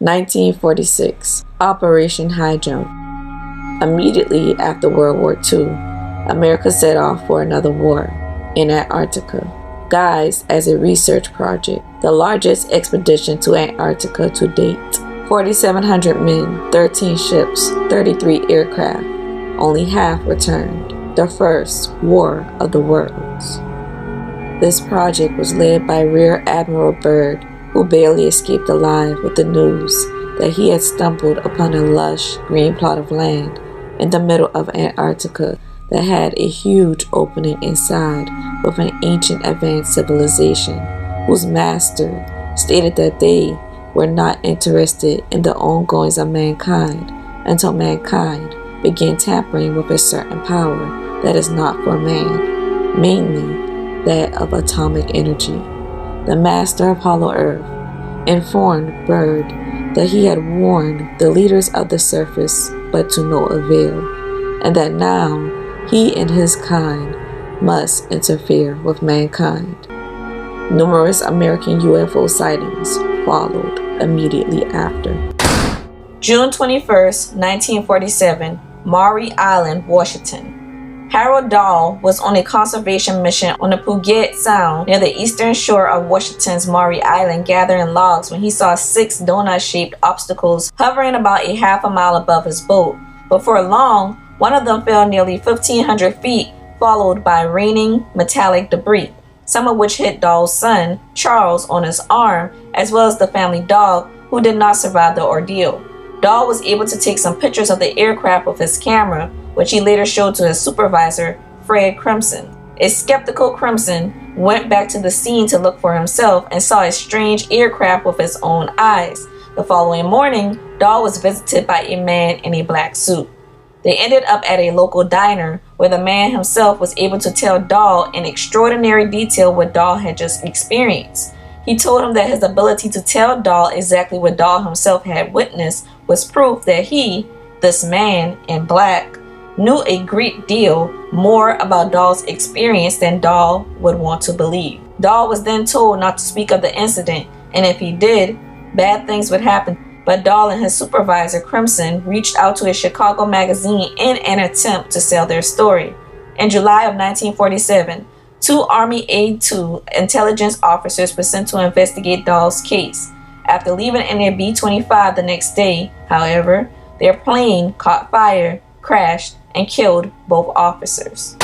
1946, Operation High Jump. Immediately after World War II, America set off for another war in Antarctica, guised as a research project, the largest expedition to Antarctica to date. 4,700 men, 13 ships, 33 aircraft. Only half returned. The first War of the Worlds. This project was led by Rear Admiral Byrd, who barely escaped alive with the news that he had stumbled upon a lush green plot of land in the middle of Antarctica that had a huge opening inside with an ancient advanced civilization whose master stated that they were not interested in the ongoings of mankind until mankind began tampering with a certain power that is not for man, mainly that of atomic energy. The master of Hollow Earth informed Byrd that he had warned the leaders of the surface, but to no avail, and that now he and his kind must interfere with mankind. Numerous American UFO sightings followed immediately after. June 21st, 1947, Maury Island, Washington. Harold Dahl was on a conservation mission on the Puget Sound near the eastern shore of Washington's Maury Island gathering logs when he saw 6 donut-shaped obstacles hovering about a half a mile above his boat. Before long, one of them fell nearly 1,500 feet, followed by raining metallic debris, some of which hit Dahl's son, Charles, on his arm, as well as the family dog, who did not survive the ordeal. Dahl was able to take some pictures of the aircraft with his camera, which he later showed to his supervisor, Fred Crimson. A skeptical Crimson went back to the scene to look for himself and saw a strange aircraft with his own eyes. The following morning, Dahl was visited by a man in a black suit. They ended up at a local diner where the man himself was able to tell Dahl in extraordinary detail what Dahl had just experienced. He told him that his ability to tell Dahl exactly what Dahl himself had witnessed was proof that he, this man in black, knew a great deal more about Dahl's experience than Dahl would want to believe. Dahl was then told not to speak of the incident, and if he did, bad things would happen. But Dahl and his supervisor, Crimson, reached out to a Chicago magazine in an attempt to sell their story. In July of 1947, 2 Army A-2 intelligence officers were sent to investigate Dahl's case. After leaving in their B-25 the next day, however, their plane caught fire, crashed, and killed both officers.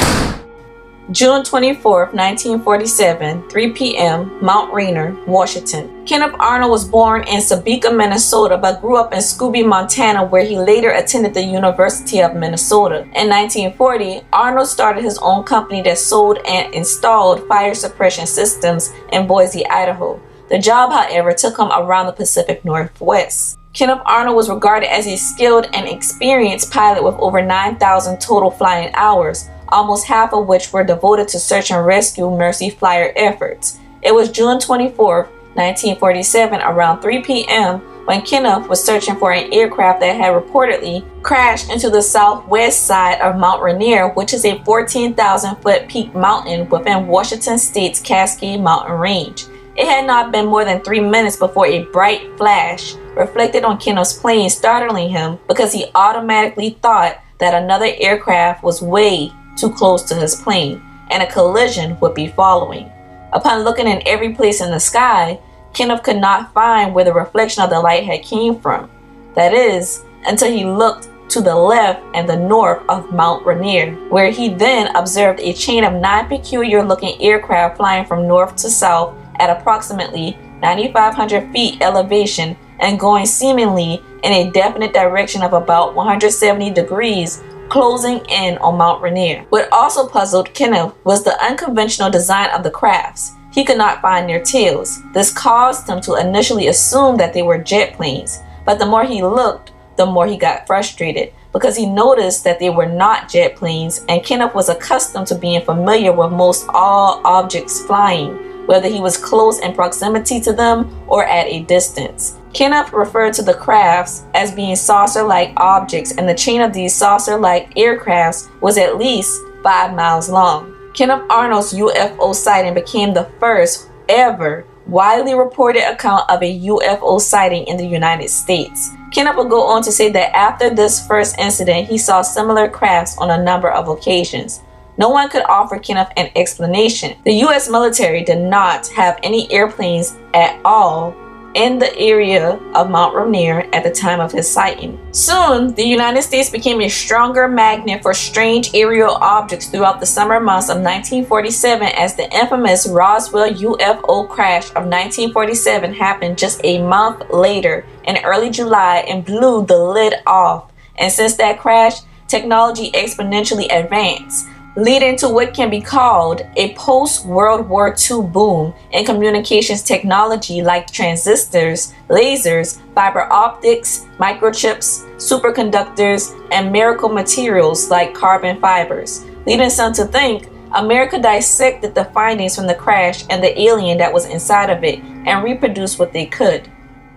June 24, 1947, 3 p.m., Mount Rainier, Washington. Kenneth Arnold was born in Sebeka, Minnesota, but grew up in Scooby, Montana, where he later attended the University of Minnesota. In 1940, Arnold started his own company that sold and installed fire suppression systems in Boise, Idaho. The job, however, took him around the Pacific Northwest. Kenneth Arnold was regarded as a skilled and experienced pilot with over 9,000 total flying hours, almost half of which were devoted to search and rescue Mercy Flyer efforts. It was June 24, 1947, around 3 p.m., when Kenneth was searching for an aircraft that had reportedly crashed into the southwest side of Mount Ranier, which is a 14,000-foot peak mountain within Washington State's Cascade Mountain Range. It had not been more than 3 minutes before a bright flash reflected on Kenneth's plane, startling him because he automatically thought that another aircraft was way too close to his plane, and a collision would be following. Upon looking in every place in the sky, Kenneth could not find where the reflection of the light had came from. That is, until he looked to the left and the north of Mount Ranier, where he then observed a chain of 9 peculiar-looking aircraft flying from north to south at approximately 9,500 feet elevation and going seemingly in a definite direction of about 170 degrees, closing in on Mount Rainier. What also puzzled Kenneth was the unconventional design of the crafts. He could not find their tails. This caused him to initially assume that they were jet planes, but the more he looked, the more he got frustrated because he noticed that they were not jet planes, and Kenneth was accustomed to being familiar with most all objects flying, whether he was close in proximity to them or at a distance. Kenneth referred to the crafts as being saucer-like objects, and the chain of these saucer-like aircrafts was at least 5 miles long. Kenneth Arnold's UFO sighting became the first ever widely reported account of a UFO sighting in the United States. Kenneth would go on to say that after this first incident, he saw similar crafts on a number of occasions. No one could offer Kenneth an explanation. The U.S. military did not have any airplanes at all in the area of Mount Ranier at the time of his sighting. Soon, the United States became a stronger magnet for strange aerial objects throughout the summer months of 1947 as the infamous Roswell UFO crash of 1947 happened just a month later in early July and blew the lid off. And since that crash, technology exponentially advanced, leading to what can be called a post-World War II boom in communications technology like transistors, lasers, fiber optics, microchips, superconductors, and miracle materials like carbon fibers, leading some to think America dissected the findings from the crash and the alien that was inside of it and reproduced what they could.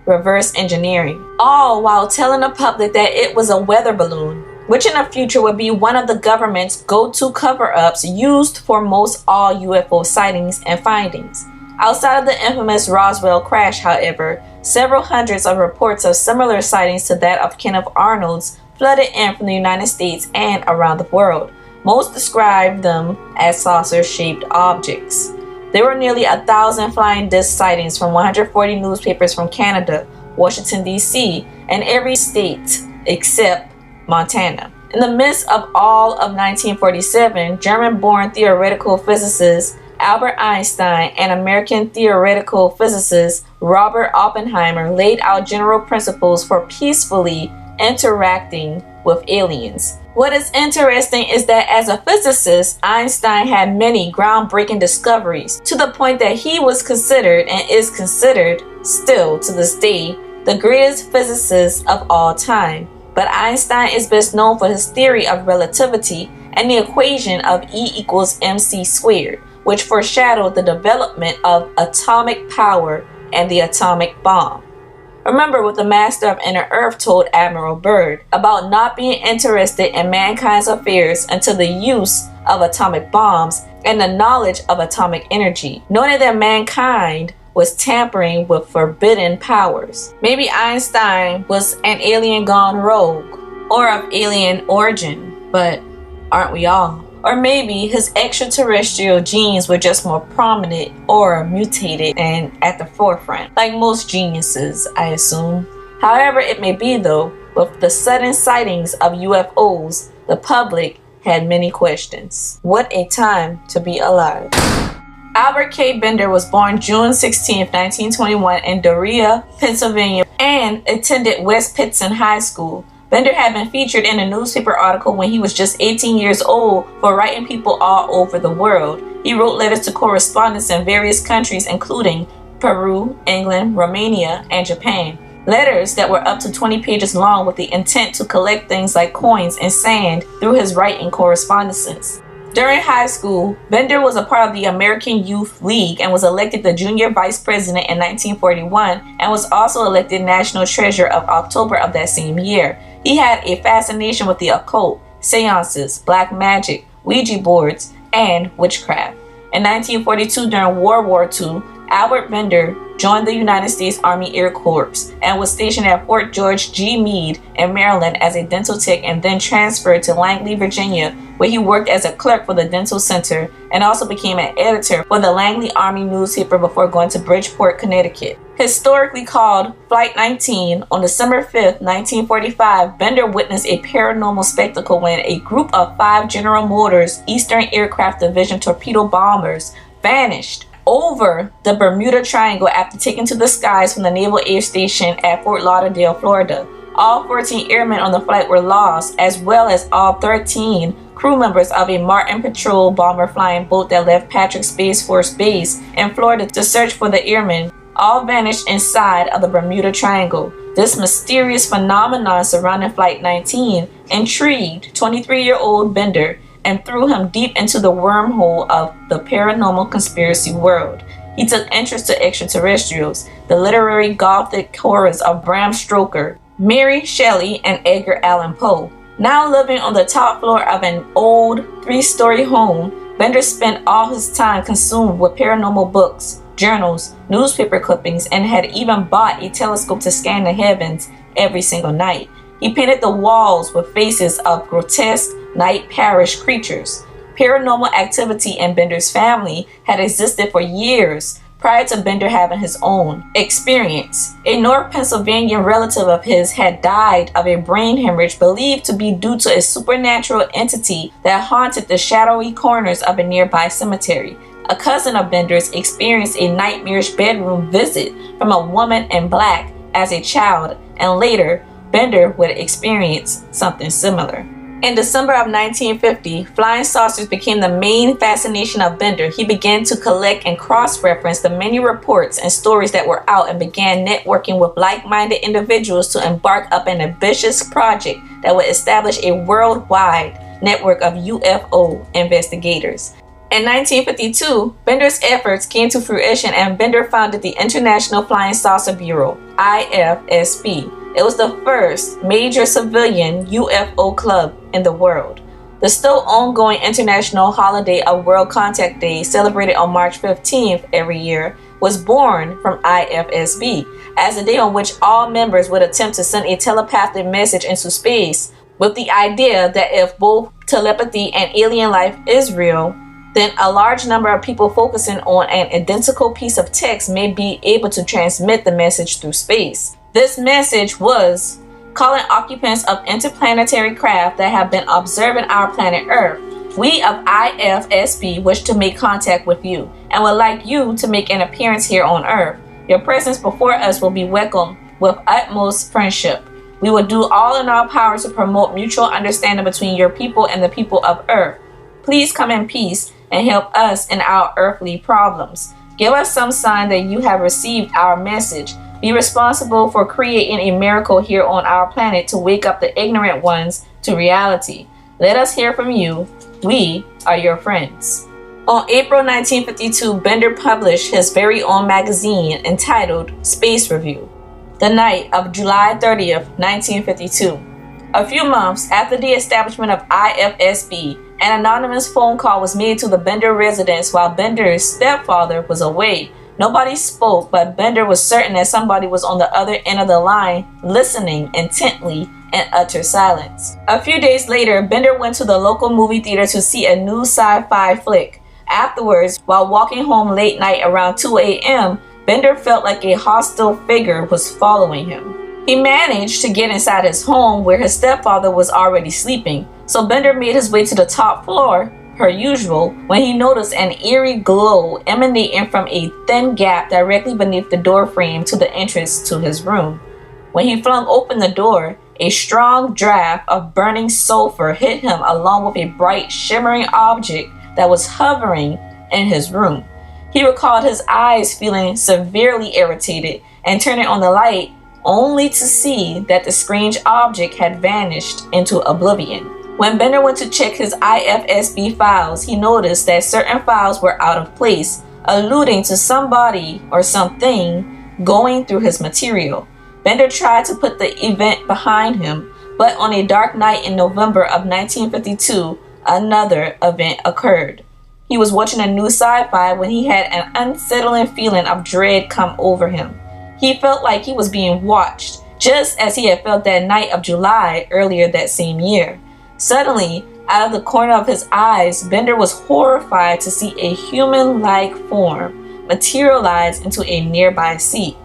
Reverse engineering. All while telling the public that it was a weather balloon, which in the future would be one of the government's go-to cover-ups used for most all UFO sightings and findings. Outside of the infamous Roswell crash, however, several hundreds of reports of similar sightings to that of Kenneth Arnold's flooded in from the United States and around the world. Most described them as saucer-shaped objects. There were nearly 1,000 flying disc sightings from 140 newspapers from Canada, Washington, D.C., and every state except Montana. In the midst of all of 1947, German-born theoretical physicist Albert Einstein and American theoretical physicist Robert Oppenheimer laid out general principles for peacefully interacting with aliens. What is interesting is that as a physicist, Einstein had many groundbreaking discoveries to the point that he was considered and is considered still to this day the greatest physicist of all time. But Einstein is best known for his theory of relativity and the equation of E equals mc squared, which foreshadowed the development of atomic power and the atomic bomb. Remember what the master of Inner Earth told Admiral Byrd about not being interested in mankind's affairs until the use of atomic bombs and the knowledge of atomic energy, knowing that mankind was tampering with forbidden powers. Maybe Einstein was an alien gone rogue or of alien origin, but aren't we all? Or maybe his extraterrestrial genes were just more prominent or mutated and at the forefront, like most geniuses, I assume. However it may be though, with the sudden sightings of UFOs, the public had many questions. What a time to be alive. Albert K. Bender was born June 16, 1921 in Doria, Pennsylvania, and attended West Pittston High School. Bender had been featured in a newspaper article when he was just 18 years old for writing people all over the world. He wrote letters to correspondents in various countries including Peru, England, Romania, and Japan. Letters that were up to 20 pages long with the intent to collect things like coins and sand through his writing correspondences. During high school, Bender was a part of the American Youth League and was elected the junior vice president in 1941 and was also elected National Treasurer of October of that same year. He had a fascination with the occult, seances, black magic, Ouija boards, and witchcraft. In 1942, during World War II, Albert Bender joined the United States Army Air Corps and was stationed at Fort George G. Meade in Maryland as a dental tech and then transferred to Langley, Virginia, where he worked as a clerk for the dental center and also became an editor for the Langley Army newspaper before going to Bridgeport, Connecticut. Historically called Flight 19, on December 5, 1945, Bender witnessed a paranormal spectacle when a group of 5 General Motors Eastern Aircraft Division torpedo bombers vanished over the Bermuda Triangle after taking to the skies from the Naval Air Station at Fort Lauderdale, Florida. All 14 airmen on the flight were lost, as well as all 13 crew members of a Martin patrol bomber flying boat that left Patrick Space Force Base in Florida to search for the airmen. All vanished inside of the Bermuda Triangle. This mysterious phenomenon surrounding Flight 19 intrigued 23-year-old Bender and threw him deep into the wormhole of the paranormal conspiracy world. He took interest to extraterrestrials, the literary gothic horrors of Bram Stoker, Mary Shelley, and Edgar Allan Poe. Now living on the top floor of an old 3-story home, Bender spent all his time consumed with paranormal books, journals, newspaper clippings, and had even bought a telescope to scan the heavens every single night. He painted the walls with faces of grotesque night parish creatures. Paranormal activity in Bender's family had existed for years prior to Bender having his own experience. A North Pennsylvania relative of his had died of a brain hemorrhage believed to be due to a supernatural entity that haunted the shadowy corners of a nearby cemetery. A cousin of Bender's experienced a nightmarish bedroom visit from a woman in black as a child, and later Bender would experience something similar. In December of 1950, flying saucers became the main fascination of Bender. He began to collect and cross-reference the many reports and stories that were out and began networking with like-minded individuals to embark up an ambitious project that would establish a worldwide network of UFO investigators. In 1952, Bender's efforts came to fruition and Bender founded the International Flying Saucer Bureau, IFSB. It was the first major civilian UFO club in the world. The still ongoing international holiday of World Contact Day, celebrated on March 15th every year, was born from IFSB as a day on which all members would attempt to send a telepathic message into space, with the idea that if both telepathy and alien life is real, then a large number of people focusing on an identical piece of text may be able to transmit the message through space. This message was calling occupants of interplanetary craft that have been observing our planet Earth. We of IFSB wish to make contact with you and would like you to make an appearance here on Earth. Your presence before us will be welcomed with utmost friendship. We will do all in our power to promote mutual understanding between your people and the people of Earth. Please come in peace and help us in our earthly problems. Give us some sign that you have received our message. Be responsible for creating a miracle here on our planet to wake up the ignorant ones to reality. Let us hear from you. We are your friends. On April 1952, Bender published his very own magazine entitled Space Review, the night of July 30th, 1952. A few months after the establishment of IFSB, an anonymous phone call was made to the Bender residence while Bender's stepfather was away. Nobody spoke, but Bender was certain that somebody was on the other end of the line, listening intently in utter silence. A few days later, Bender went to the local movie theater to see a new sci-fi flick. Afterwards, while walking home late night around 2 a.m., Bender felt like a hostile figure was following him. He managed to get inside his home where his stepfather was already sleeping, so Bender made his way to the top floor, per usual, when he noticed an eerie glow emanating from a thin gap directly beneath the door frame to the entrance to his room. When he flung open the door, a strong draft of burning sulfur hit him along with a bright, shimmering object that was hovering in his room. He recalled his eyes feeling severely irritated and turning on the light only to see that the strange object had vanished into oblivion. When Bender went to check his IFSB files, he noticed that certain files were out of place, alluding to somebody or something going through his material. Bender tried to put the event behind him, but on a dark night in November of 1952, another event occurred. He was watching a new sci-fi when he had an unsettling feeling of dread come over him. He felt like he was being watched, just as he had felt that night of July earlier that same year. Suddenly, out of the corner of his eyes, Bender was horrified to see a human-like form materialize into a nearby seat.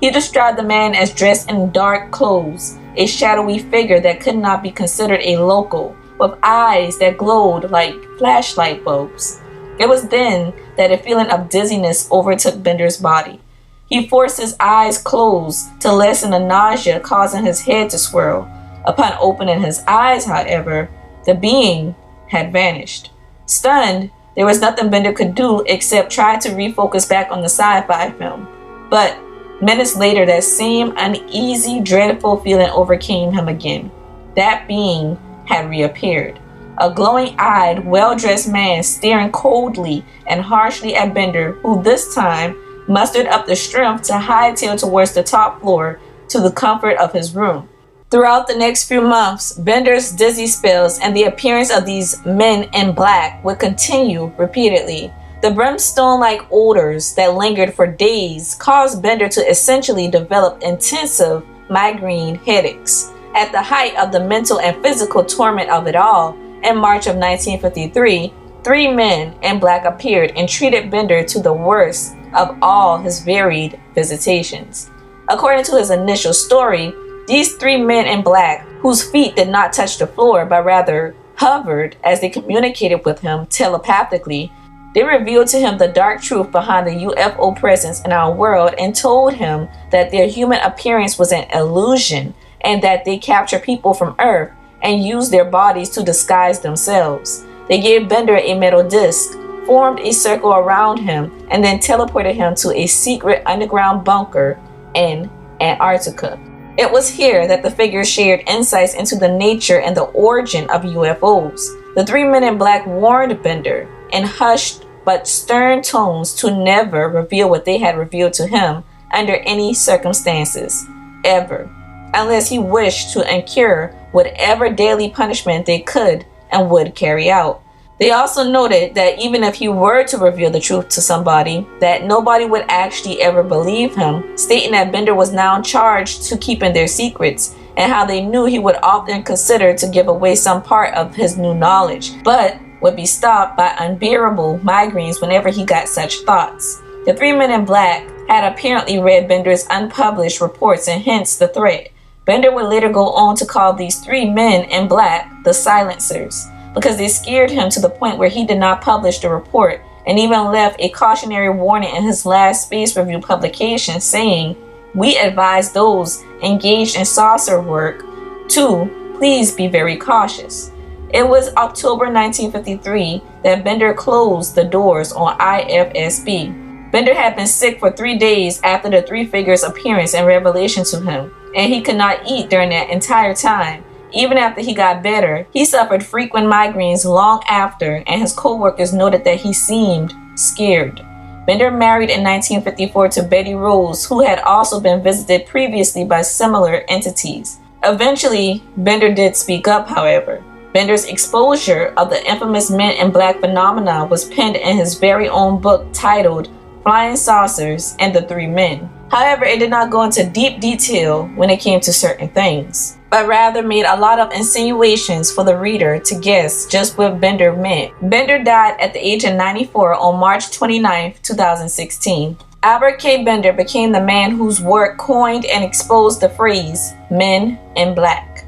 He described the man as dressed in dark clothes, a shadowy figure that could not be considered a local, with eyes that glowed like flashlight bulbs. It was then that a feeling of dizziness overtook Bender's body. He forced his eyes closed to lessen the nausea causing his head to swirl. Upon opening his eyes, however, the being had vanished. Stunned, there was nothing Bender could do except try to refocus back on the sci-fi film. But minutes later, that same uneasy, dreadful feeling overcame him again. That being had reappeared. A glowing-eyed, well-dressed man staring coldly and harshly at Bender, who this time mustered up the strength to hightail towards the top floor to the comfort of his room. Throughout the next few months, Bender's dizzy spells and the appearance of these men in black would continue repeatedly. The brimstone-like odors that lingered for days caused Bender to essentially develop intensive migraine headaches. At the height of the mental and physical torment of it all, in March of 1953, 3 men in black appeared and treated Bender to the worst of all his varied visitations. According to his initial story, these 3 men in black, whose feet did not touch the floor but rather hovered as they communicated with him telepathically, they revealed to him the dark truth behind the UFO presence in our world and told him that their human appearance was an illusion and that they capture people from Earth and use their bodies to disguise themselves. They gave Bender a metal disc, formed a circle around him, and then teleported him to a secret underground bunker in Antarctica. It was here that the figures shared insights into the nature and the origin of UFOs. The 3 men in black warned Bender in hushed but stern tones to never reveal what they had revealed to him under any circumstances, ever, unless he wished to incur whatever daily punishment they could and would carry out. They also noted that even if he were to reveal the truth to somebody, that nobody would actually ever believe him, stating that Bender was now charged to keeping their secrets, and how they knew he would often consider to give away some part of his new knowledge, but would be stopped by unbearable migraines whenever he got such thoughts. The 3 men in black had apparently read Bender's unpublished reports and hence the threat. Bender would later go on to call these 3 men in black the silencers, because they scared him to the point where he did not publish the report and even left a cautionary warning in his last Space Review publication saying, "We advise those engaged in saucer work to please be very cautious." It was October 1953 that Bender closed the doors on IFSB. Bender had been sick for 3 days after the 3 figures' appearance and revelation to him, and he could not eat during that entire time. Even after he got better, he suffered frequent migraines long after, and his co-workers noted that he seemed scared. Bender married in 1954 to Betty Rose, who had also been visited previously by similar entities. Eventually, Bender did speak up, however. Bender's exposure of the infamous Men in Black phenomena was penned in his very own book titled Flying Saucers and the 3 Men. However, it did not go into deep detail when it came to certain things, but rather made a lot of insinuations for the reader to guess just what Bender meant. Bender died at the age of 94 on March 29, 2016. Albert K. Bender became the man whose work coined and exposed the phrase Men in Black.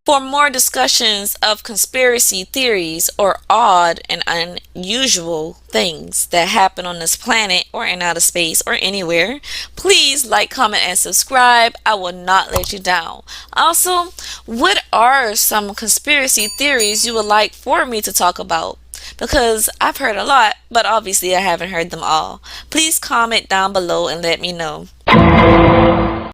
For more discussions of conspiracy theories or odd and unusual things that happen on this planet or in outer space or anywhere, please like, comment, and subscribe. I will not let you down. Also, what are some conspiracy theories you would like for me to talk about? Because I've heard a lot, but obviously I haven't heard them all. Please comment down below and let me know.